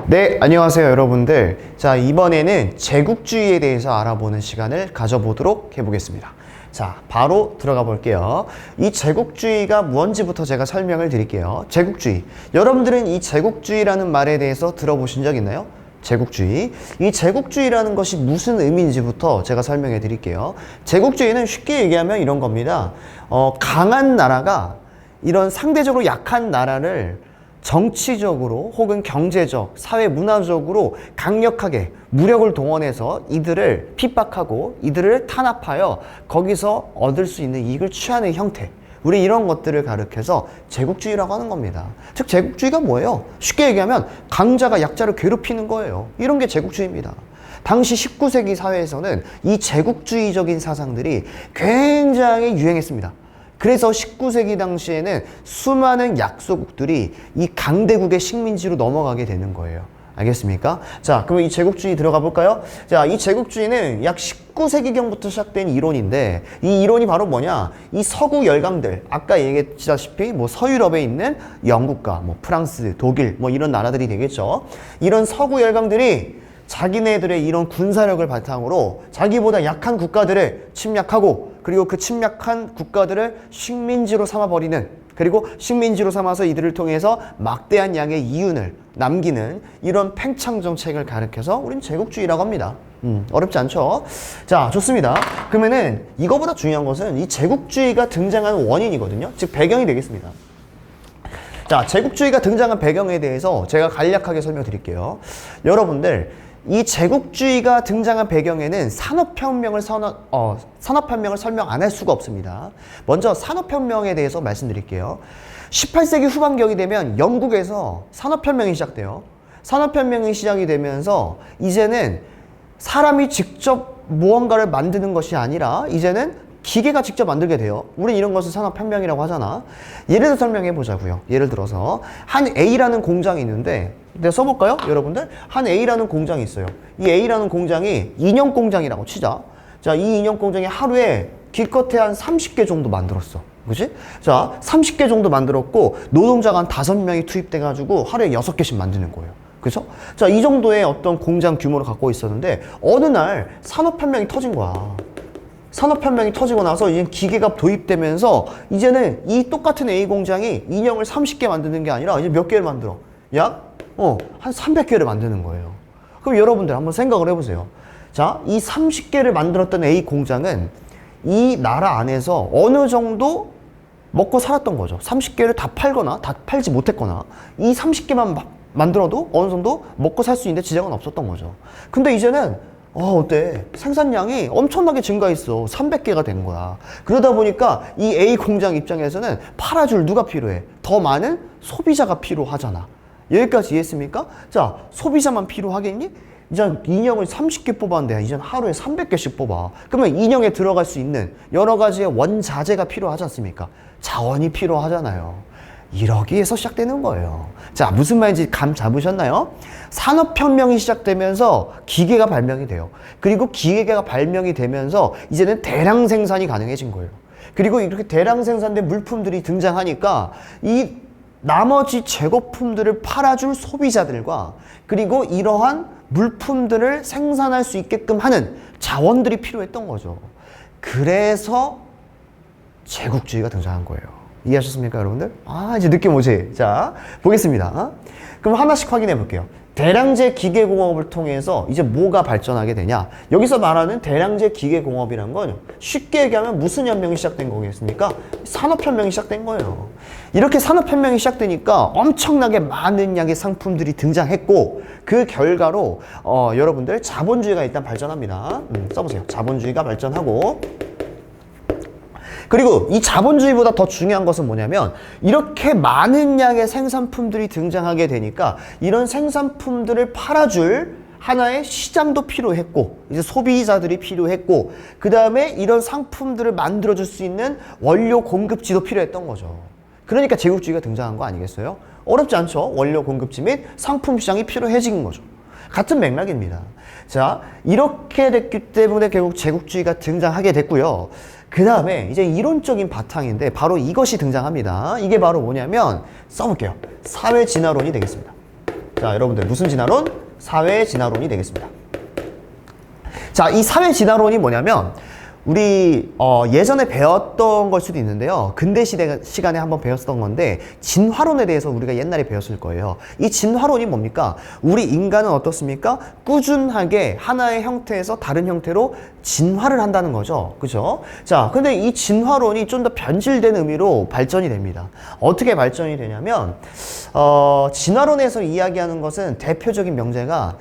네, 안녕하세요 여러분들. 자, 이번에는 제국주의에 대해서 알아보는 시간을 가져보도록 해보겠습니다. 자, 바로 들어가 볼게요. 이 제국주의가 뭔지부터 제가 설명을 드릴게요. 제국주의. 여러분들은 이 제국주의라는 말에 대해서 들어보신 적 있나요? 제국주의. 이 제국주의라는 것이 무슨 의미인지부터 제가 설명해 드릴게요. 제국주의는 쉽게 얘기하면 이런 겁니다. 강한 나라가 이런 상대적으로 약한 나라를 정치적으로 혹은 경제적, 사회 문화적으로 강력하게 무력을 동원해서 이들을 핍박하고 이들을 탄압하여 거기서 얻을 수 있는 이익을 취하는 형태, 우리 이런 것들을 가리켜서 제국주의라고 하는 겁니다. 즉 제국주의가 뭐예요? 쉽게 얘기하면 강자가 약자를 괴롭히는 거예요. 이런 게 제국주의입니다. 당시 19세기 사회에서는 이 제국주의적인 사상들이 굉장히 유행했습니다. 그래서 19세기 당시에는 수많은 약소국들이 이 강대국의 식민지로 넘어가게 되는 거예요. 알겠습니까? 자, 그럼 이 제국주의 들어가 볼까요? 자, 이 제국주의는 약 19세기경부터 시작된 이론인데, 이 이론이 바로 뭐냐? 이 서구 열강들, 아까 얘기했다시피 뭐 서유럽에 있는 영국과 뭐 프랑스, 독일 뭐 이런 나라들이 되겠죠. 이런 서구 열강들이 자기네들의 이런 군사력을 바탕으로 자기보다 약한 국가들을 침략하고, 그리고 그 침략한 국가들을 식민지로 삼아버리는, 그리고 식민지로 삼아서 이들을 통해서 막대한 양의 이윤을 남기는 이런 팽창 정책을 가리켜서 우린 제국주의라고 합니다. 어렵지 않죠? 자, 좋습니다. 그러면은 이거보다 중요한 것은 이 제국주의가 등장한 원인이거든요. 즉 배경이 되겠습니다. 자, 제국주의가 등장한 배경에 대해서 제가 간략하게 설명드릴게요. 여러분들, 이 제국주의가 등장한 배경에는 산업혁명을 설명 안 할 수가 없습니다. 먼저 산업혁명에 대해서 말씀드릴게요. 18세기 후반경이 되면 영국에서 산업혁명이 시작돼요. 산업혁명이 시작이 되면서 이제는 사람이 직접 무언가를 만드는 것이 아니라 이제는 기계가 직접 만들게 돼요. 우린 이런 것을 산업혁명이라고 하잖아. 예를 들어 설명해 보자고요. 예를 들어서 한 A라는 공장이 있는데, 내가 써볼까요? 여러분들? 한 A라는 공장이 있어요. 이 A라는 공장이 인형 공장이라고 치자. 자, 이 인형 공장이 하루에 기껏해 한 30개 정도 만들었어. 그치? 자, 30개 정도 만들었고 노동자가 한 5명이 투입돼가지고 하루에 6개씩 만드는 거예요. 그죠? 자, 이 정도의 어떤 공장 규모를 갖고 있었는데 어느 날 산업혁명이 터진 거야. 산업혁명이 터지고 나서 이제 기계가 도입되면서 이제는 이 똑같은 A 공장이 인형을 30개 만드는 게 아니라 이제 몇 개를 만들어? 약? 한 300개를 만드는 거예요. 그럼 여러분들 한번 생각을 해보세요. 자, 이 30개를 만들었던 A 공장은 이 나라 안에서 어느 정도 먹고 살았던 거죠. 30개를 다 팔거나 다 팔지 못했거나 이 30개만 만들어도 어느 정도 먹고 살 수 있는데 지장은 없었던 거죠. 근데 이제는 어때? 생산량이 엄청나게 증가했어. 300개가 된 거야. 그러다 보니까 이 A 공장 입장에서는 팔아줄 누가 필요해? 더 많은 소비자가 필요하잖아. 여기까지 이해했습니까? 자, 소비자만 필요하겠니? 이제 인형을 30개 뽑았는데 이제 하루에 300개씩 뽑아. 그러면 인형에 들어갈 수 있는 여러 가지의 원자재가 필요하지 않습니까? 자원이 필요하잖아요. 이러기에서 시작되는 거예요. 자, 무슨 말인지 감 잡으셨나요? 산업혁명이 시작되면서 기계가 발명이 돼요. 그리고 기계가 발명이 되면서 이제는 대량 생산이 가능해진 거예요. 그리고 이렇게 대량 생산된 물품들이 등장하니까 이 나머지 재고품들을 팔아줄 소비자들과 그리고 이러한 물품들을 생산할 수 있게끔 하는 자원들이 필요했던 거죠. 그래서 제국주의가 등장한 거예요. 이해하셨습니까, 여러분들? 이제 느낌 오지? 자, 보겠습니다. 그럼 하나씩 확인해 볼게요. 대량제 기계공업을 통해서 이제 뭐가 발전하게 되냐? 여기서 말하는 대량제 기계공업이란 건 쉽게 얘기하면 무슨 혁명이 시작된 거겠습니까? 산업혁명이 시작된 거예요. 이렇게 산업혁명이 시작되니까 엄청나게 많은 양의 상품들이 등장했고 그 결과로 여러분들 자본주의가 일단 발전합니다. 써보세요. 자본주의가 발전하고 그리고 이 자본주의보다 더 중요한 것은 뭐냐면 이렇게 많은 양의 생산품들이 등장하게 되니까 이런 생산품들을 팔아줄 하나의 시장도 필요했고 이제 소비자들이 필요했고 그 다음에 이런 상품들을 만들어줄 수 있는 원료 공급지도 필요했던 거죠. 그러니까 제국주의가 등장한 거 아니겠어요? 어렵지 않죠? 원료 공급지 및 상품 시장이 필요해진 거죠. 같은 맥락입니다. 자, 이렇게 됐기 때문에 결국 제국주의가 등장하게 됐고요. 그 다음에 이제 이론적인 바탕인데 바로 이것이 등장합니다. 이게 바로 뭐냐면 써볼게요. 사회 진화론이 되겠습니다. 자, 여러분들 무슨 진화론? 사회 진화론이 되겠습니다. 자, 이 사회 진화론이 뭐냐면 우리 예전에 배웠던 걸 수도 있는데요. 근대 시간에 한번 배웠던 건데 진화론에 대해서 우리가 옛날에 배웠을 거예요. 이 진화론이 뭡니까? 우리 인간은 어떻습니까? 꾸준하게 하나의 형태에서 다른 형태로 진화를 한다는 거죠. 그죠? 자, 근데 이 진화론이 좀 더 변질된 의미로 발전이 됩니다. 어떻게 발전이 되냐면 진화론에서 이야기하는 것은 대표적인 명제가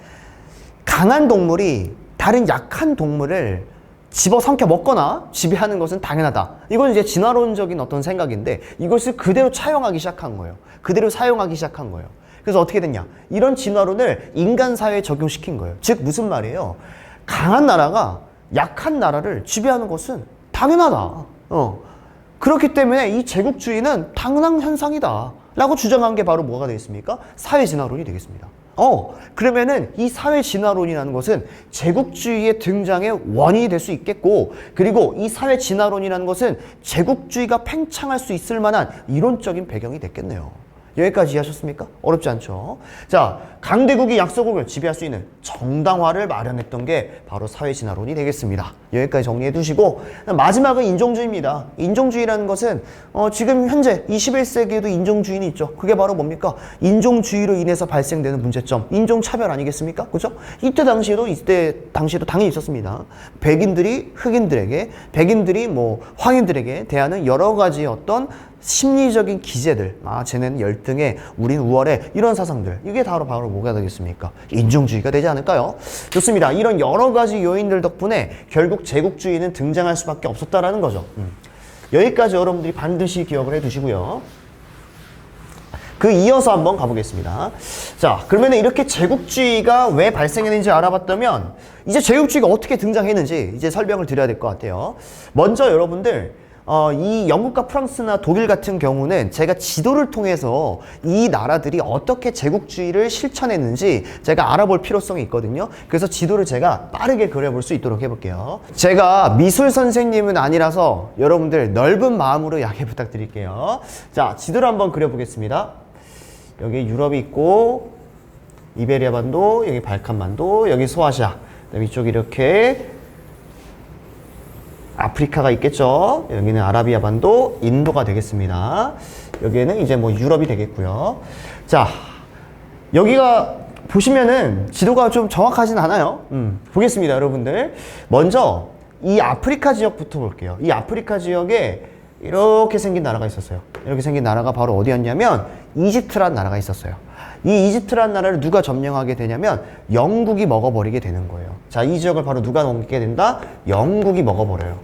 강한 동물이 다른 약한 동물을 집어삼켜 먹거나 지배하는 것은 당연하다. 이건 이제 진화론적인 어떤 생각인데 이것을 그대로 차용하기 시작한 거예요. 그대로 사용하기 시작한 거예요. 그래서 어떻게 됐냐? 이런 진화론을 인간 사회에 적용시킨 거예요. 즉 무슨 말이에요? 강한 나라가 약한 나라를 지배하는 것은 당연하다. 그렇기 때문에 이 제국주의는 당연한 현상이다. 라고 주장한 게 바로 뭐가 되겠습니까? 사회 진화론이 되겠습니다. 그러면은 이 사회 진화론이라는 것은 제국주의의 등장의 원인이 될 수 있겠고, 그리고 이 사회 진화론이라는 것은 제국주의가 팽창할 수 있을 만한 이론적인 배경이 됐겠네요. 여기까지 이해하셨습니까? 어렵지 않죠? 자, 강대국이 약소국을 지배할 수 있는 정당화를 마련했던 게 바로 사회 진화론이 되겠습니다. 여기까지 정리해 두시고, 마지막은 인종주의입니다. 인종주의라는 것은 지금 현재 21세기에도 인종주의는 있죠. 그게 바로 뭡니까? 인종주의로 인해서 발생되는 문제점, 인종차별 아니겠습니까? 그죠? 이때 당시에도 당연히 있었습니다. 백인들이 흑인들에게, 백인들이 황인들에게 대하는 여러 가지 어떤 심리적인 기제들, 쟤네는 열등해, 우린 우월해, 이런 사상들, 이게 바로 뭐가 되겠습니까? 인종주의가 되지 않을까요? 좋습니다. 이런 여러 가지 요인들 덕분에 결국 제국주의는 등장할 수밖에 없었다라는 거죠. 여기까지 여러분들이 반드시 기억을 해 두시고요. 그 이어서 한번 가보겠습니다. 자, 그러면 이렇게 제국주의가 왜 발생했는지 알아봤다면 이제 제국주의가 어떻게 등장했는지 이제 설명을 드려야 될 것 같아요. 먼저 여러분들 이 영국과 프랑스나 독일 같은 경우는 제가 지도를 통해서 이 나라들이 어떻게 제국주의를 실천했는지 제가 알아볼 필요성이 있거든요. 그래서 지도를 제가 빠르게 그려볼 수 있도록 해볼게요. 제가 미술 선생님은 아니라서 여러분들 넓은 마음으로 양해 부탁드릴게요. 자, 지도를 한번 그려보겠습니다. 여기 유럽이 있고, 이베리아 반도, 여기 발칸 반도, 여기 소아시아, 그다음에 이쪽 이렇게 아프리카가 있겠죠. 여기는 아라비아 반도, 인도가 되겠습니다. 여기에는 이제 유럽이 되겠고요. 자, 여기가 보시면은 지도가 좀 정확하진 않아요. 보겠습니다, 여러분들. 먼저 이 아프리카 지역부터 볼게요. 이 아프리카 지역에 이렇게 생긴 나라가 있었어요. 이렇게 생긴 나라가 바로 어디였냐면 이집트라는 나라가 있었어요. 이 이집트라는 나라를 누가 점령하게 되냐면 영국이 먹어버리게 되는 거예요. 자, 이 지역을 바로 누가 먹게 된다? 영국이 먹어버려요.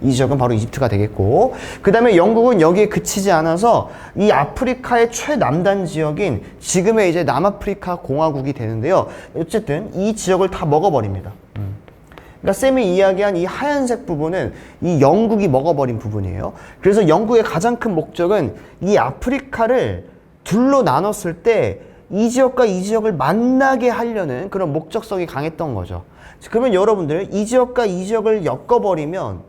이 지역은 바로 이집트가 되겠고, 그 다음에 영국은 여기에 그치지 않아서 이 아프리카의 최남단 지역인 지금의 이제 남아프리카 공화국이 되는데요. 어쨌든 이 지역을 다 먹어버립니다. 그러니까 쌤이 이야기한 이 하얀색 부분은 이 영국이 먹어버린 부분이에요. 그래서 영국의 가장 큰 목적은 이 아프리카를 둘로 나눴을 때 이 지역과 이 지역을 만나게 하려는 그런 목적성이 강했던 거죠. 그러면 여러분들 이 지역과 이 지역을 엮어버리면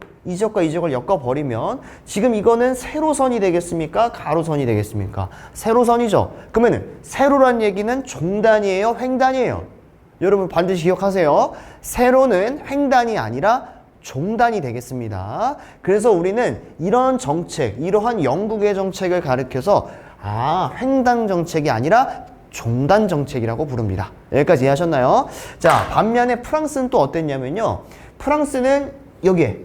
지금 이거는 세로선이 되겠습니까? 가로선이 되겠습니까? 세로선이죠. 그러면 세로란 얘기는 종단이에요? 횡단이에요? 여러분 반드시 기억하세요. 세로는 횡단이 아니라 종단이 되겠습니다. 그래서 우리는 이런 정책, 이러한 영국의 정책을 가리켜서 횡단 정책이 아니라 종단 정책이라고 부릅니다. 여기까지 이해하셨나요? 자, 반면에 프랑스는 또 어땠냐면요. 프랑스는 여기에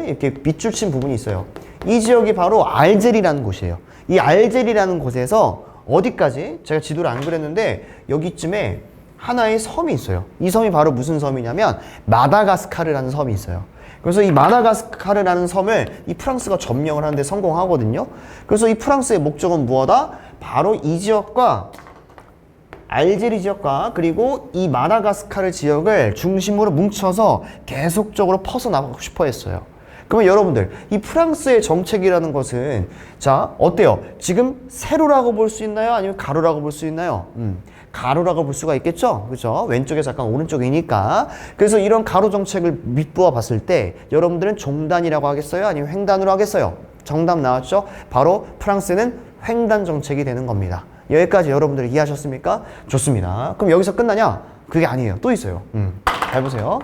이렇게 밑줄 친 부분이 있어요. 이 지역이 바로 알제리라는 곳이에요. 이 알제리라는 곳에서 어디까지? 제가 지도를 안 그렸는데 여기쯤에 하나의 섬이 있어요. 이 섬이 바로 무슨 섬이냐면 마다가스카르라는 섬이 있어요. 그래서 이 마다가스카르라는 섬을 이 프랑스가 점령을 하는데 성공하거든요. 그래서 이 프랑스의 목적은 무엇이다? 바로 이 지역과 알제리 지역과 그리고 이 마다가스카르 지역을 중심으로 뭉쳐서 계속적으로 퍼져나가고 싶어 했어요. 그러면 여러분들, 이 프랑스의 정책이라는 것은, 자, 어때요? 지금 세로라고 볼 수 있나요? 아니면 가로라고 볼 수 있나요? 가로라고 볼 수가 있겠죠? 그죠? 왼쪽에서 약간 오른쪽이니까. 그래서 이런 가로 정책을 밑부어 봤을 때, 여러분들은 종단이라고 하겠어요? 아니면 횡단으로 하겠어요? 정답 나왔죠? 바로 프랑스는 횡단 정책이 되는 겁니다. 여기까지 여러분들 이해하셨습니까? 좋습니다. 그럼 여기서 끝나냐? 그게 아니에요. 또 있어요. 잘 보세요.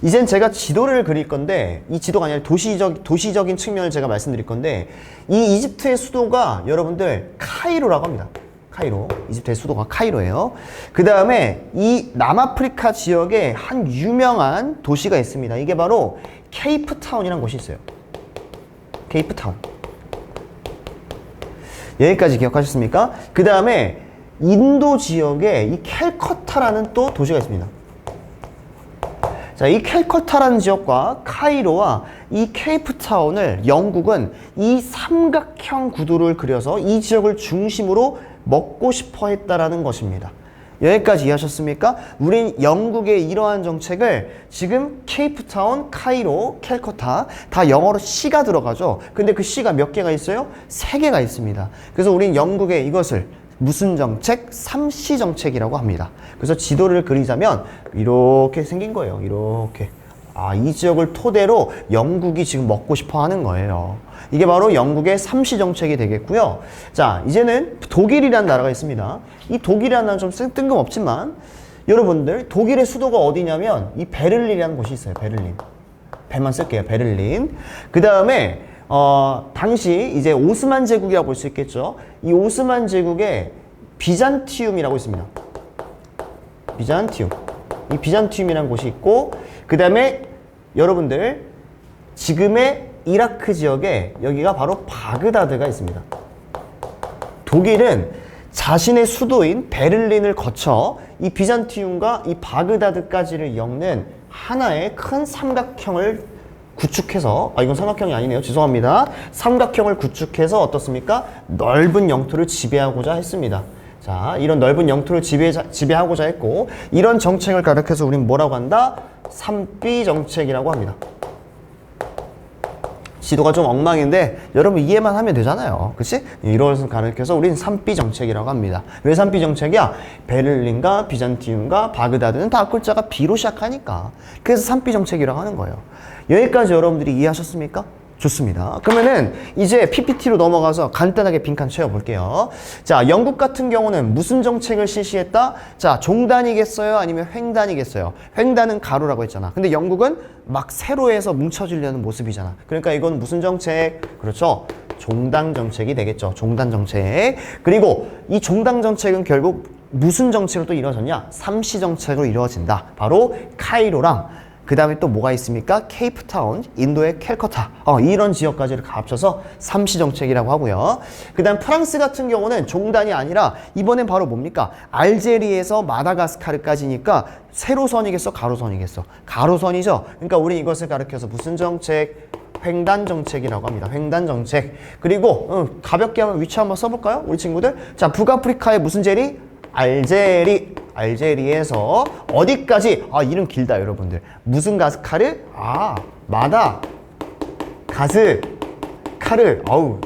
이젠 제가 지도를 그릴 건데, 이 지도가 아니라 도시적인 측면을 제가 말씀드릴 건데, 이 이집트의 수도가 여러분들 카이로라고 합니다. 카이로. 이집트의 수도가 카이로예요. 그 다음에 이 남아프리카 지역에 한 유명한 도시가 있습니다. 이게 바로 케이프타운이라는 곳이 있어요. 케이프타운. 여기까지 기억하셨습니까? 그 다음에 인도 지역에 이 캘커타라는 또 도시가 있습니다. 자, 이 캘커타라는 지역과 카이로와 이 케이프타운을 영국은 이 삼각형 구도를 그려서 이 지역을 중심으로 먹고 싶어 했다라는 것입니다. 여기까지 이해하셨습니까? 우린 영국의 이러한 정책을 지금 케이프타운, 카이로, 캘커타 다 영어로 C가 들어가죠. 근데 그 C가 몇 개가 있어요? 3개가 있습니다. 그래서 우린 영국의 이것을 무슨 정책? 3C 정책이라고 합니다. 그래서 지도를 그리자면 이렇게 생긴 거예요. 이렇게. 아, 이 지역을 토대로 영국이 지금 먹고 싶어 하는 거예요. 이게 바로 영국의 3C 정책이 되겠고요. 자, 이제는 독일이라는 나라가 있습니다. 이 독일이라는 나라는 좀 뜬금없지만 여러분들, 독일의 수도가 어디냐면 이 베를린이라는 곳이 있어요. 베를린. 배만 쓸게요. 베를린. 그 다음에 당시 이제 오스만 제국이라고 볼 수 있겠죠. 이 오스만 제국에 비잔티움이라고 있습니다. 비잔티움. 이 비잔티움이라는 곳이 있고, 그 다음에 여러분들, 지금의 이라크 지역에 여기가 바로 바그다드가 있습니다. 독일은 자신의 수도인 베를린을 거쳐 이 비잔티움과 이 바그다드까지를 엮는 하나의 큰 삼각형을 구축해서, 이건 삼각형이 아니네요. 죄송합니다. 삼각형을 구축해서 어떻습니까? 넓은 영토를 지배하고자 했습니다. 자, 이런 넓은 영토를 지배하고자 했고, 이런 정책을 가리켜서 우리는 뭐라고 한다? 3B 정책이라고 합니다. 지도가 좀 엉망인데 여러분 이해만 하면 되잖아요. 그치? 이런 것을 가리켜서 우리는 3B 정책이라고 합니다. 왜 3B 정책이야? 베를린과 비잔티움과 바그다드는 다 앞글자가 B로 시작하니까. 그래서 3B 정책이라고 하는 거예요. 여기까지 여러분들이 이해하셨습니까? 좋습니다. 그러면은 이제 PPT로 넘어가서 간단하게 빈칸 채워볼게요. 자, 영국 같은 경우는 무슨 정책을 실시했다? 자, 종단이겠어요? 아니면 횡단이겠어요? 횡단은 가로라고 했잖아. 근데 영국은 막 세로에서 뭉쳐지려는 모습이잖아. 그러니까 이건 무슨 정책? 그렇죠. 종단 정책이 되겠죠. 종단 정책. 그리고 이 종단 정책은 결국 무슨 정책으로 또 이루어졌냐? 3C 정책으로 이루어진다. 바로 카이로랑 그 다음에 또 뭐가 있습니까? 케이프타운, 인도의 캘커타, 이런 지역까지를 합쳐서 3C 정책이라고 하고요. 그 다음 프랑스 같은 경우는 종단이 아니라 이번엔 바로 뭡니까? 알제리에서 마다가스카르까지니까 세로선이겠어? 가로선이겠어? 가로선이죠? 그러니까 우리 이것을 가리켜서 무슨 정책? 횡단 정책이라고 합니다. 횡단 정책. 그리고 가볍게 한번 위치 한번 써볼까요? 우리 친구들. 자, 북아프리카의 무슨 제리? 알제리에서 어디까지? 이름 길다 여러분들. 무슨 가스카르? 마다가스카르.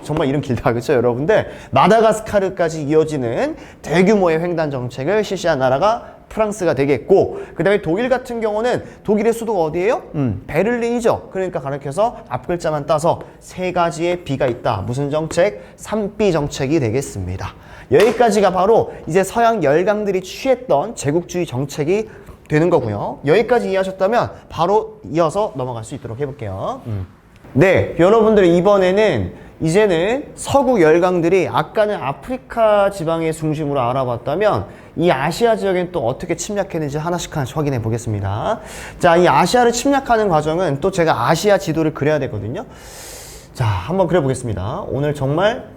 정말 이름 길다. 그렇죠 여러분들? 마다가스카르까지 이어지는 대규모의 횡단 정책을 실시한 나라가 프랑스가 되겠고, 그 다음에 독일 같은 경우는 독일의 수도가 어디예요? 베를린이죠. 그러니까 가르쳐서 앞글자만 따서 3가지의 B가 있다. 무슨 정책? 3B 정책이 되겠습니다. 여기까지가 바로 이제 서양 열강들이 취했던 제국주의 정책이 되는 거고요. 여기까지 이해하셨다면 바로 이어서 넘어갈 수 있도록 해볼게요. 네, 여러분들 이번에는 이제는 서구 열강들이 아까는 아프리카 지방의 중심으로 알아봤다면 이 아시아 지역엔 또 어떻게 침략했는지 하나씩 확인해 보겠습니다. 자, 이 아시아를 침략하는 과정은 또 제가 아시아 지도를 그려야 되거든요. 자, 한번 그려보겠습니다. 오늘 정말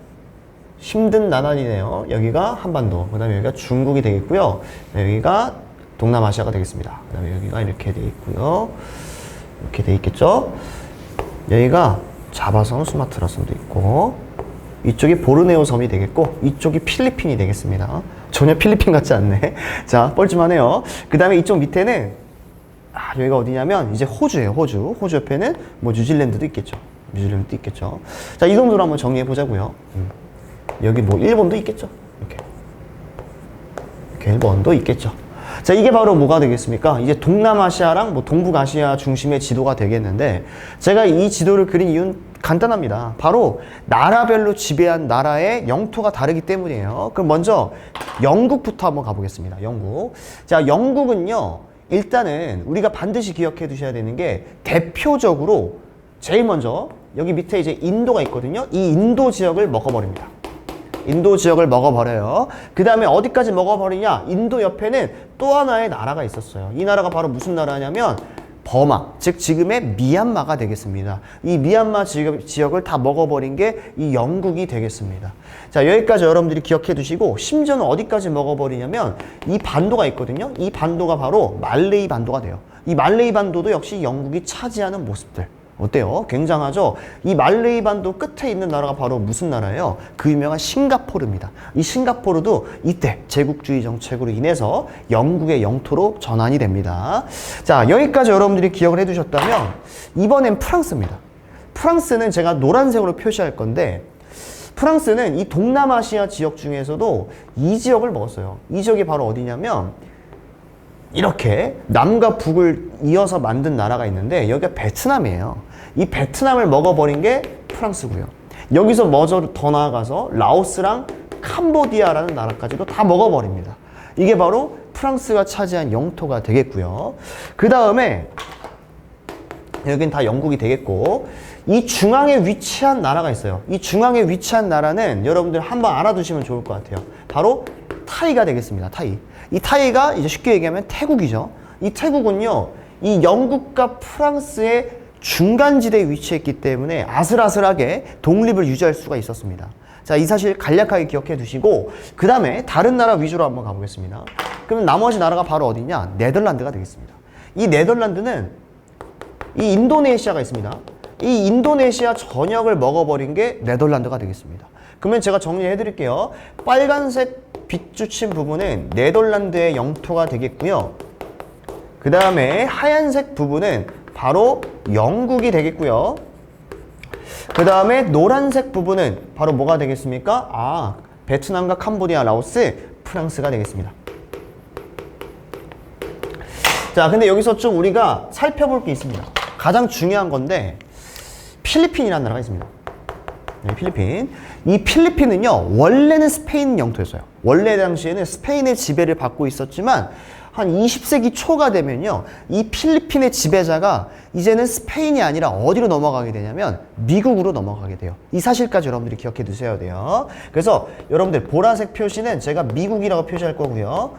힘든 나날이네요. 여기가 한반도, 그 다음에 여기가 중국이 되겠고요. 여기가 동남아시아가 되겠습니다. 그 다음에 여기가 이렇게 돼 있고요. 이렇게 돼 있겠죠. 여기가 자바섬, 수마트라섬도 있고, 이쪽이 보르네오 섬이 되겠고, 이쪽이 필리핀이 되겠습니다. 전혀 필리핀 같지 않네. 자, 뻘쭘하네요. 그 다음에 이쪽 밑에는 여기가 어디냐면 이제 호주예요. 호주. 호주 옆에는 뭐 뉴질랜드도 있겠죠. 뉴질랜드도 있겠죠. 자, 이 정도로 한번 정리해 보자고요. 여기 뭐 일본도 있겠죠. 이렇게 일본도 있겠죠. 자, 이게 바로 뭐가 되겠습니까? 이제 동남아시아랑 뭐 동북아시아 중심의 지도가 되겠는데, 제가 이 지도를 그린 이유는 간단합니다. 바로 나라별로 지배한 나라의 영토가 다르기 때문이에요. 그럼 먼저 영국부터 한번 가보겠습니다. 영국. 자, 영국은요, 일단은 우리가 반드시 기억해 두셔야 되는 게, 대표적으로 제일 먼저 여기 밑에 이제 인도가 있거든요. 이 인도 지역을 먹어버립니다. 인도 지역을 먹어버려요. 그 다음에 어디까지 먹어버리냐? 인도 옆에는 또 하나의 나라가 있었어요. 이 나라가 바로 무슨 나라냐면 버마, 즉 지금의 미얀마가 되겠습니다. 이 미얀마 지역을 다 먹어버린 게 이 영국이 되겠습니다. 자, 여기까지 여러분들이 기억해 두시고, 심지어는 어디까지 먹어버리냐면 이 반도가 있거든요. 이 반도가 바로 말레이 반도가 돼요. 이 말레이 반도도 역시 영국이 차지하는 모습들. 어때요? 굉장하죠? 이 말레이 반도 끝에 있는 나라가 바로 무슨 나라예요? 그 유명한 싱가포르입니다. 이 싱가포르도 이때 제국주의 정책으로 인해서 영국의 영토로 전환이 됩니다. 자, 여기까지 여러분들이 기억을 해두셨다면 이번엔 프랑스입니다. 프랑스는 제가 노란색으로 표시할 건데, 프랑스는 이 동남아시아 지역 중에서도 이 지역을 먹었어요. 이 지역이 바로 어디냐면 이렇게 남과 북을 이어서 만든 나라가 있는데, 여기가 베트남이에요. 이 베트남을 먹어버린 게 프랑스고요. 여기서 먼저 더 나아가서 라오스랑 캄보디아라는 나라까지도 다 먹어버립니다. 이게 바로 프랑스가 차지한 영토가 되겠고요. 그 다음에 여긴 다 영국이 되겠고, 이 중앙에 위치한 나라가 있어요. 이 중앙에 위치한 나라는 여러분들 한번 알아두시면 좋을 것 같아요. 바로 타이가 되겠습니다. 타이. 이 타이가 이제 쉽게 얘기하면 태국이죠. 이 태국은요, 이 영국과 프랑스의 중간지대에 위치했기 때문에 아슬아슬하게 독립을 유지할 수가 있었습니다. 자, 이 사실 간략하게 기억해 두시고, 그 다음에 다른 나라 위주로 한번 가보겠습니다. 그럼 나머지 나라가 바로 어디냐? 네덜란드가 되겠습니다. 이 네덜란드는 이 인도네시아가 있습니다. 이 인도네시아 전역을 먹어버린 게 네덜란드가 되겠습니다. 그러면 제가 정리해 드릴게요. 빨간색 빛주친 부분은 네덜란드의 영토가 되겠고요. 그 다음에 하얀색 부분은 바로 영국이 되겠고요. 그 다음에 노란색 부분은 바로 뭐가 되겠습니까? 베트남과 캄보디아, 라오스, 프랑스가 되겠습니다. 자, 근데 여기서 좀 우리가 살펴볼 게 있습니다. 가장 중요한 건데, 필리핀이라는 나라가 있습니다. 네, 필리핀. 이 필리핀은요, 원래는 스페인 영토였어요. 원래 당시에는 스페인의 지배를 받고 있었지만, 한 20세기 초가 되면요, 이 필리핀의 지배자가 이제는 스페인이 아니라 어디로 넘어가게 되냐면 미국으로 넘어가게 돼요. 이 사실까지 여러분들이 기억해 두셔야 돼요. 그래서 여러분들 보라색 표시는 제가 미국이라고 표시할 거고요.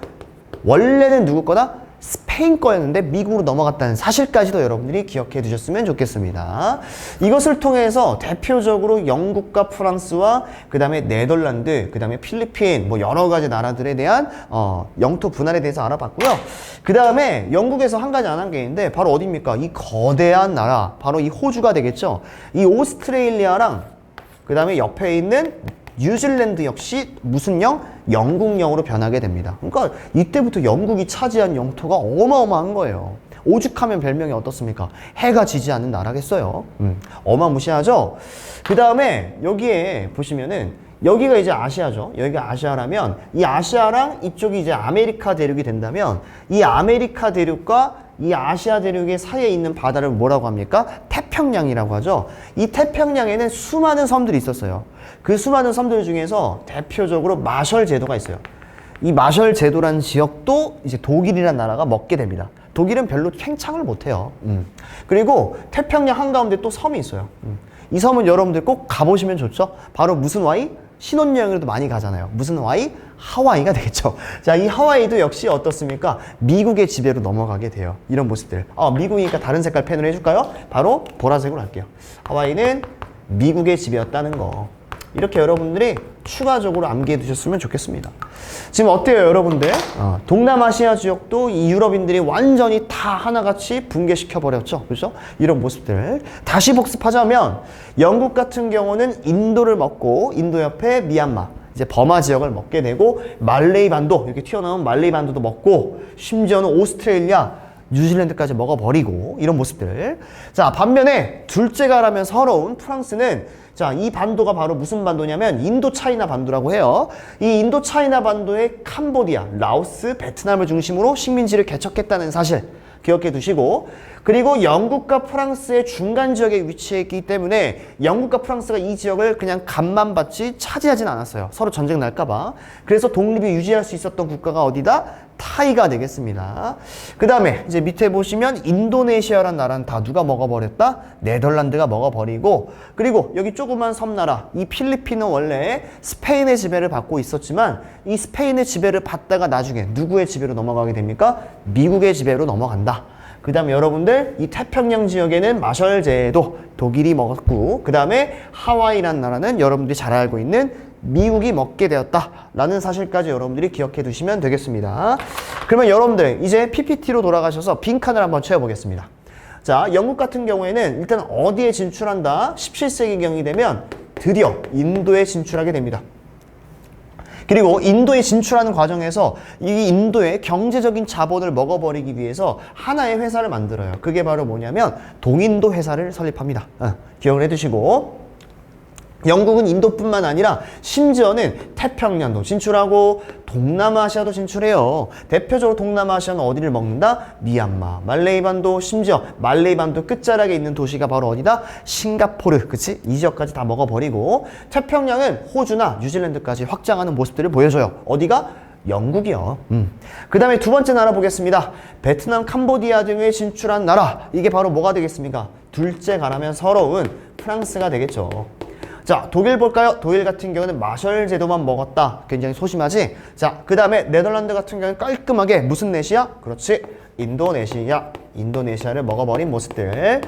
원래는 누구 거다? 스페인 거였는데 미국으로 넘어갔다는 사실까지도 여러분들이 기억해 두셨으면 좋겠습니다. 이것을 통해서 대표적으로 영국과 프랑스와 그 다음에 네덜란드, 그 다음에 필리핀, 뭐 여러 가지 나라들에 대한 영토 분할에 대해서 알아봤고요. 그 다음에 영국에서 한 가지 안 한 게 있는데, 바로 어디입니까? 이 거대한 나라, 바로 이 호주가 되겠죠. 이 오스트레일리아랑 그 다음에 옆에 있는 뉴질랜드 역시 무슨 영? 영국령으로 변하게 됩니다. 그러니까 이때부터 영국이 차지한 영토가 어마어마한 거예요. 오죽하면 별명이 어떻습니까? 해가 지지 않는 나라겠어요. 어마무시하죠? 그 다음에 여기에 보시면은 여기가 이제 아시아죠. 여기가 아시아라면 이 아시아랑 이쪽이 이제 아메리카 대륙이 된다면, 이 아메리카 대륙과 이 아시아 대륙의 사이에 있는 바다를 뭐라고 합니까? 태평양이라고 하죠. 이 태평양에는 수많은 섬들이 있었어요. 그 수많은 섬들 중에서 대표적으로 마셜 제도가 있어요. 이 마셜 제도라는 지역도 이제 독일이라는 나라가 먹게 됩니다. 독일은 별로 팽창을 못해요. 그리고 태평양 한가운데 또 섬이 있어요. 이 섬은 여러분들 꼭 가보시면 좋죠. 바로 무슨 와이? 신혼여행으로도 많이 가잖아요. 무슨 와이? 하와이가 되겠죠. 자, 이 하와이도 역시 어떻습니까? 미국의 지배로 넘어가게 돼요. 이런 모습들. 미국이니까 다른 색깔 펜으로 해줄까요? 바로 보라색으로 할게요. 하와이는 미국의 지배였다는 거. 이렇게 여러분들이 추가적으로 암기해 두셨으면 좋겠습니다. 지금 어때요, 여러분들? 동남아시아 지역도 이 유럽인들이 완전히 다 하나같이 붕괴시켜 버렸죠. 그렇죠? 이런 모습들 다시 복습하자면, 영국 같은 경우는 인도를 먹고, 인도 옆에 미얀마, 이제 버마 지역을 먹게 되고, 말레이 반도, 이렇게 튀어나온 말레이 반도도 먹고, 심지어는 오스트레일리아, 뉴질랜드까지 먹어버리고 이런 모습들. 자, 반면에 둘째가라면 서러운 프랑스는 자, 이 반도가 바로 무슨 반도냐면 인도 차이나 반도라고 해요. 이 인도 차이나 반도의 캄보디아, 라오스, 베트남을 중심으로 식민지를 개척했다는 사실 기억해 두시고, 그리고 영국과 프랑스의 중간 지역에 위치해 있기 때문에 영국과 프랑스가 이 지역을 그냥 간만 받지 차지하진 않았어요. 서로 전쟁 날까봐. 그래서 독립이 유지할 수 있었던 국가가 어디다? 타이가 되겠습니다. 그 다음에 이제 밑에 보시면 인도네시아라는 나라는 다 누가 먹어버렸다? 네덜란드가 먹어버리고, 그리고 여기 조그만 섬나라 이 필리핀은 원래 스페인의 지배를 받고 있었지만 이 스페인의 지배를 받다가 나중에 누구의 지배로 넘어가게 됩니까? 미국의 지배로 넘어간다. 그 다음에 여러분들 이 태평양 지역에는 마셜제도 독일이 먹었고, 그 다음에 하와이라는 나라는 여러분들이 잘 알고 있는 미국이 먹게 되었다라는 사실까지 여러분들이 기억해 두시면 되겠습니다. 그러면 여러분들 이제 PPT로 돌아가셔서 빈칸을 한번 채워보겠습니다. 자, 영국 같은 경우에는 일단 어디에 진출한다? 17세기경이 되면 드디어 인도에 진출하게 됩니다. 그리고 인도에 진출하는 과정에서 이 인도의 경제적인 자본을 먹어버리기 위해서 하나의 회사를 만들어요. 그게 바로 뭐냐면 동인도 회사를 설립합니다. 기억을 해두시고, 영국은 인도뿐만 아니라 심지어는 태평양도 진출하고 동남아시아도 진출해요. 대표적으로 동남아시아는 어디를 먹는다? 미얀마, 말레이반도, 심지어 말레이반도 끝자락에 있는 도시가 바로 어디다? 싱가포르, 그치? 이 지역까지 다 먹어버리고, 태평양은 호주나 뉴질랜드까지 확장하는 모습들을 보여줘요. 어디가? 영국이요. 그 다음에 두 번째 나라 보겠습니다. 베트남, 캄보디아 등에 진출한 나라. 이게 바로 뭐가 되겠습니까? 둘째 가라면 서러운 프랑스가 되겠죠. 자, 독일 볼까요? 독일 같은 경우는 마셜 제도만 먹었다. 굉장히 소심하지? 자, 그 다음에 네덜란드 같은 경우는 깔끔하게 무슨 내시아? 그렇지. 인도네시아를 먹어버린 모습들.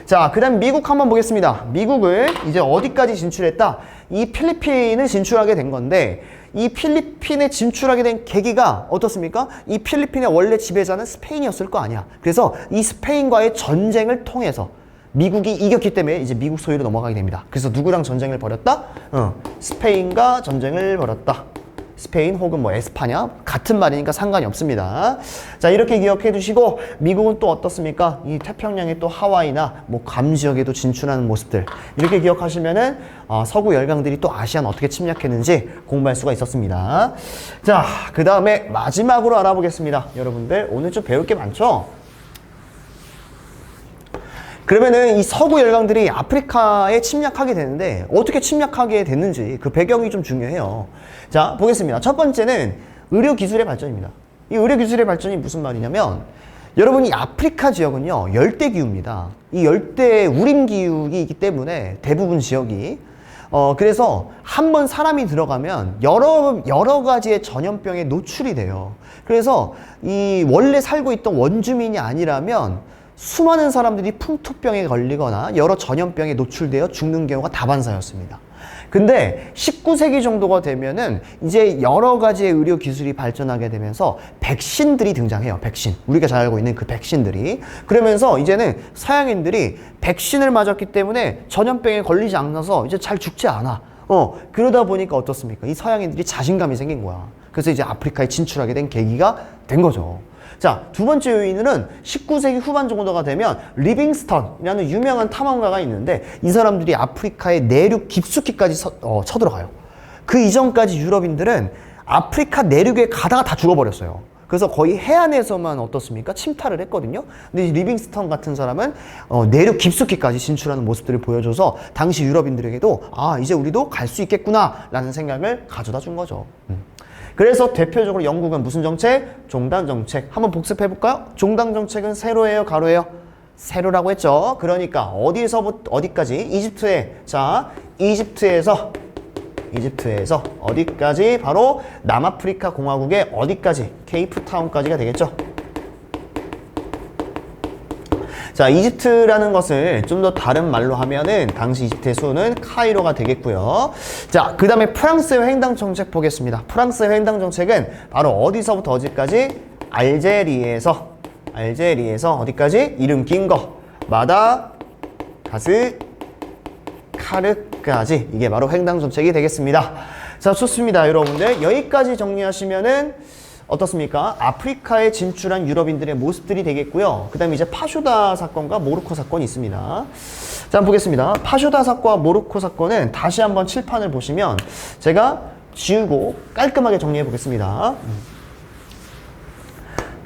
자, 그 다음 미국 한번 보겠습니다. 미국을 이제 어디까지 진출했다? 이 필리핀을 진출하게 된 건데, 이 필리핀에 진출하게 된 계기가 어떻습니까? 이 필리핀의 원래 지배자는 스페인이었을 거 아니야. 그래서 이 스페인과의 전쟁을 통해서 미국이 이겼기 때문에 이제 미국 소유로 넘어가게 됩니다. 그래서 누구랑 전쟁을 벌였다? 스페인과 전쟁을 벌였다. 스페인 혹은 뭐 에스파냐? 같은 말이니까 상관이 없습니다. 자, 이렇게 기억해 두시고, 미국은 또 어떻습니까? 이 태평양의 또 하와이나 뭐 괌 지역에도 진출하는 모습들. 이렇게 기억하시면은 서구 열강들이 또 아시아는 어떻게 침략했는지 공부할 수가 있었습니다. 자, 그 다음에 마지막으로 알아보겠습니다. 여러분들 오늘 좀 배울 게 많죠? 그러면은 이 서구 열강들이 아프리카에 침략하게 되는데 어떻게 침략하게 됐는지 그 배경이 좀 중요해요. 자, 보겠습니다. 첫 번째는 의료기술의 발전입니다. 이 의료기술의 발전이 무슨 말이냐면, 여러분 이 아프리카 지역은요 열대기후입니다. 이 열대 우림기후이기 때문에 대부분 지역이 그래서 한번 사람이 들어가면 여러 가지의 전염병에 노출이 돼요. 그래서 이 원래 살고 있던 원주민이 아니라면 수많은 사람들이 풍토병에 걸리거나 여러 전염병에 노출되어 죽는 경우가 다반사였습니다. 근데 19세기 정도가 되면은 이제 여러 가지의 의료 기술이 발전하게 되면서 백신들이 등장해요. 백신. 우리가 잘 알고 있는 그 백신들이. 그러면서 이제는 서양인들이 백신을 맞았기 때문에 전염병에 걸리지 않아서 이제 잘 죽지 않아. 그러다 보니까 어떻습니까? 이 서양인들이 자신감이 생긴 거야. 그래서 이제 아프리카에 진출하게 된 계기가 된 거죠. 자, 두 번째 요인은 19세기 후반 정도가 되면 리빙스턴이라는 유명한 탐험가가 있는데, 이 사람들이 아프리카의 내륙 깊숙이까지 쳐들어가요. 그 이전까지 유럽인들은 아프리카 내륙에 가다가 다 죽어버렸어요. 그래서 거의 해안에서만 어떻습니까? 침탈을 했거든요. 근데 이 리빙스턴 같은 사람은 내륙 깊숙이까지 진출하는 모습들을 보여줘서 당시 유럽인들에게도 이제 우리도 갈 수 있겠구나 라는 생각을 가져다 준 거죠. 그래서 대표적으로 영국은 무슨 정책? 종단 정책. 한번 복습해 볼까요? 종단 정책은 세로예요, 가로예요? 세로라고 했죠. 그러니까 어디서부터 어디까지? 이집트에. 자, 이집트에서 어디까지? 바로 남아프리카 공화국의 어디까지? 케이프타운까지가 되겠죠. 자, 이집트라는 것을 좀 더 다른 말로 하면은 당시 이집트의 수는 카이로가 되겠고요. 자, 그 다음에 프랑스의 횡단 정책 보겠습니다. 프랑스의 횡단 정책은 바로 어디서부터 어디까지? 알제리에서 어디까지? 이름 긴 거. 마다가스카르까지. 이게 바로 횡단 정책이 되겠습니다. 자, 좋습니다. 여러분들 여기까지 정리하시면은 어떻습니까? 아프리카에 진출한 유럽인들의 모습들이 되겠고요. 그 다음에 이제 파쇼다 사건과 모로코 사건이 있습니다. 자, 한번 보겠습니다. 파쇼다 사건과 모로코 사건은 다시 한번 칠판을 보시면 제가 지우고 깔끔하게 정리해 보겠습니다.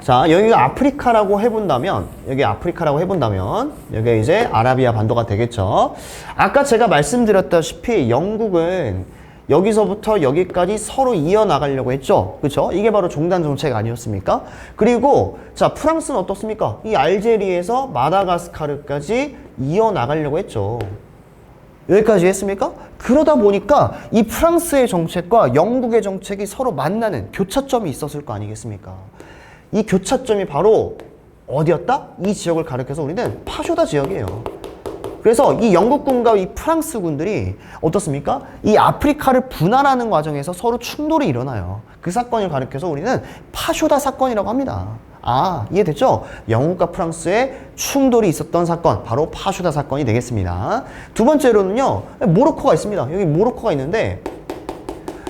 자, 여기가 아프리카라고 해본다면, 여기 이제 아라비아 반도가 되겠죠. 아까 제가 말씀드렸다시피 영국은 여기서부터 여기까지 서로 이어나가려고 했죠. 그렇죠? 이게 바로 종단 정책 아니었습니까? 그리고 자, 프랑스는 어떻습니까? 이 알제리에서 마다가스카르까지 이어나가려고 했죠. 여기까지 했습니까? 그러다 보니까 이 프랑스의 정책과 영국의 정책이 서로 만나는 교차점이 있었을 거 아니겠습니까? 이 교차점이 바로 어디였다? 이 지역을 가리켜서 우리는 파쇼다 지역이에요. 그래서 이 영국군과 이 프랑스군들이 어떻습니까? 이 아프리카를 분할하는 과정에서 서로 충돌이 일어나요. 그 사건을 가리켜서 우리는 파쇼다 사건이라고 합니다. 아, 이해됐죠? 영국과 프랑스의 충돌이 있었던 사건, 바로 파쇼다 사건이 되겠습니다. 두 번째로는요, 모로코가 있습니다. 여기 모로코가 있는데,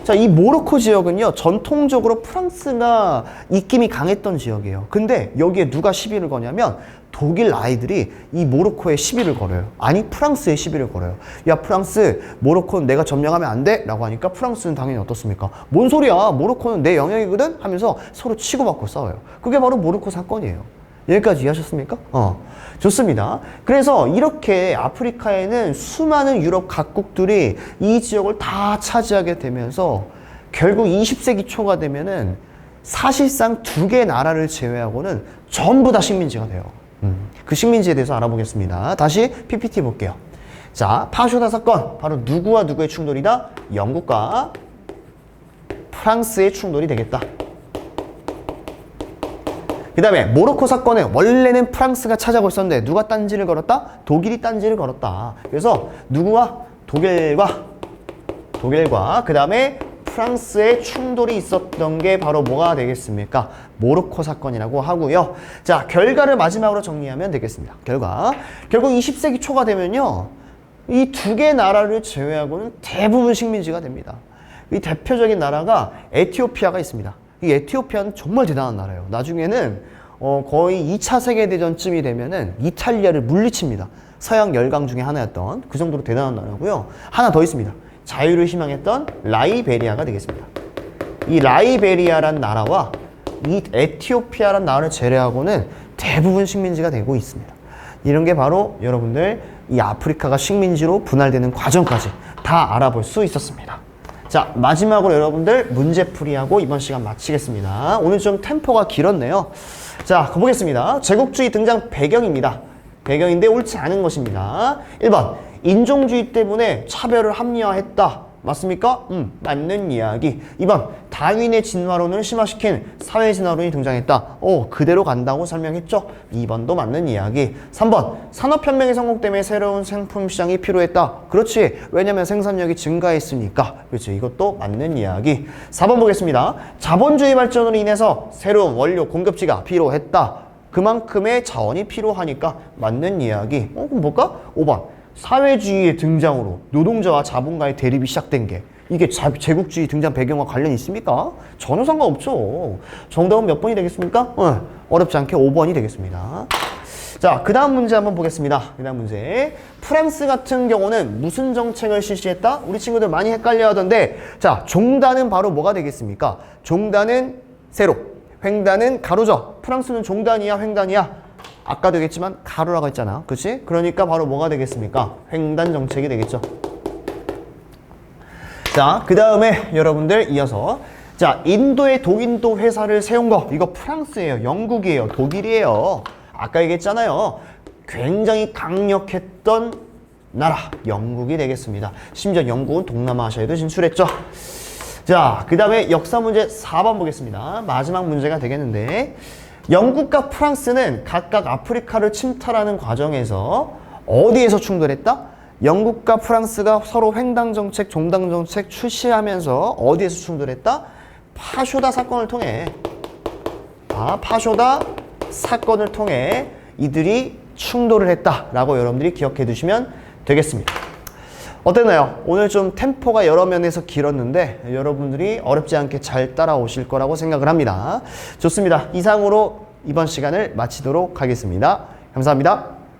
자, 이 모로코 지역은요, 전통적으로 프랑스가 입김이 강했던 지역이에요. 근데 여기에 누가 시비를 거냐면 독일 아이들이 이 모로코에 시비를 걸어요. 아니, 프랑스에 시비를 걸어요. 야, 프랑스, 모로코는 내가 점령하면 안 돼? 라고 하니까 프랑스는 당연히 어떻습니까? 뭔 소리야? 모로코는 내 영역이거든? 하면서 서로 치고받고 싸워요. 그게 바로 모로코 사건이에요. 여기까지 이해하셨습니까? 좋습니다. 그래서 이렇게 아프리카에는 수많은 유럽 각국들이 이 지역을 다 차지하게 되면서 결국 20세기 초가 되면은 사실상 두 개 나라를 제외하고는 전부 다 식민지가 돼요. 그 식민지에 대해서 알아보겠습니다. 다시 PPT 볼게요. 자, 파쇼다 사건. 바로 누구와 누구의 충돌이다? 영국과 프랑스의 충돌이 되겠다. 그 다음에 모로코 사건은 원래는 프랑스가 차지하고 있었는데 누가 딴지를 걸었다? 독일이 딴지를 걸었다. 그래서 누구와? 독일과 그 다음에 프랑스의 충돌이 있었던 게 바로 뭐가 되겠습니까? 모로코 사건이라고 하고요. 자, 결과를 마지막으로 정리하면 되겠습니다. 결국 20세기 초가 되면요, 이 두 개 나라를 제외하고는 대부분 식민지가 됩니다. 이 대표적인 나라가 에티오피아가 있습니다. 이 에티오피아는 정말 대단한 나라예요. 나중에는 거의 2차 세계대전쯤이 되면은 이탈리아를 물리칩니다. 서양 열강 중에 하나였던, 그 정도로 대단한 나라고요. 하나 더 있습니다. 자유를 희망했던 라이베리아가 되겠습니다. 이 라이베리아란 나라와 이 에티오피아란 나라를 제외하고는 대부분 식민지가 되고 있습니다. 이런 게 바로 여러분들 이 아프리카가 식민지로 분할되는 과정까지 다 알아볼 수 있었습니다. 자, 마지막으로 여러분들 문제풀이하고 이번 시간 마치겠습니다. 오늘 좀 템포가 길었네요. 자, 가보겠습니다. 제국주의 등장 배경입니다. 배경인데 옳지 않은 것입니다. 1번, 인종주의 때문에 차별을 합리화했다. 맞습니까? 맞는 이야기. 2번, 다윈의 진화론을 심화시킨 사회진화론이 등장했다. 그대로 간다고 설명했죠. 2번도 맞는 이야기. 3번, 산업혁명의 성공 때문에 새로운 상품 시장이 필요했다. 그렇지. 왜냐면 생산력이 증가했으니까. 그렇지. 이것도 맞는 이야기. 4번 보겠습니다. 자본주의 발전으로 인해서 새로운 원료 공급지가 필요했다. 그만큼의 자원이 필요하니까 맞는 이야기. 그럼 뭘까? 5번. 사회주의의 등장으로 노동자와 자본가의 대립이 시작된 게 이게 제국주의 등장 배경과 관련이 있습니까? 전혀 상관없죠. 정답은 몇 번이 되겠습니까? 어렵지 않게 5번이 되겠습니다. 자, 그 다음 문제 한번 보겠습니다. 그 다음 문제. 프랑스 같은 경우는 무슨 정책을 실시했다? 우리 친구들 많이 헷갈려 하던데, 자, 종단은 바로 뭐가 되겠습니까? 종단은 세로, 횡단은 가로죠. 프랑스는 종단이야, 횡단이야? 아까도 얘기했지만 가로라고 했잖아. 그치? 그러니까 바로 뭐가 되겠습니까? 횡단 정책이 되겠죠. 자, 그 다음에 여러분들 이어서, 자, 인도에 독인도 회사를 세운 거, 이거 프랑스예요, 영국이에요, 독일이에요. 아까 얘기했잖아요. 굉장히 강력했던 나라, 영국이 되겠습니다. 심지어 영국은 동남아시아에도 진출했죠. 자, 그 다음에 역사 문제 4번 보겠습니다. 마지막 문제가 되겠는데, 영국과 프랑스는 각각 아프리카를 침탈하는 과정에서 어디에서 충돌했다? 영국과 프랑스가 서로 횡단 정책, 종단 정책 출시하면서 어디에서 충돌했다? 파쇼다 사건을 통해. 파쇼다 사건을 통해 이들이 충돌을 했다라고 여러분들이 기억해 두시면 되겠습니다. 어땠나요? 오늘 좀 템포가 여러 면에서 길었는데 여러분들이 어렵지 않게 잘 따라오실 거라고 생각을 합니다. 좋습니다. 이상으로 이번 시간을 마치도록 하겠습니다. 감사합니다.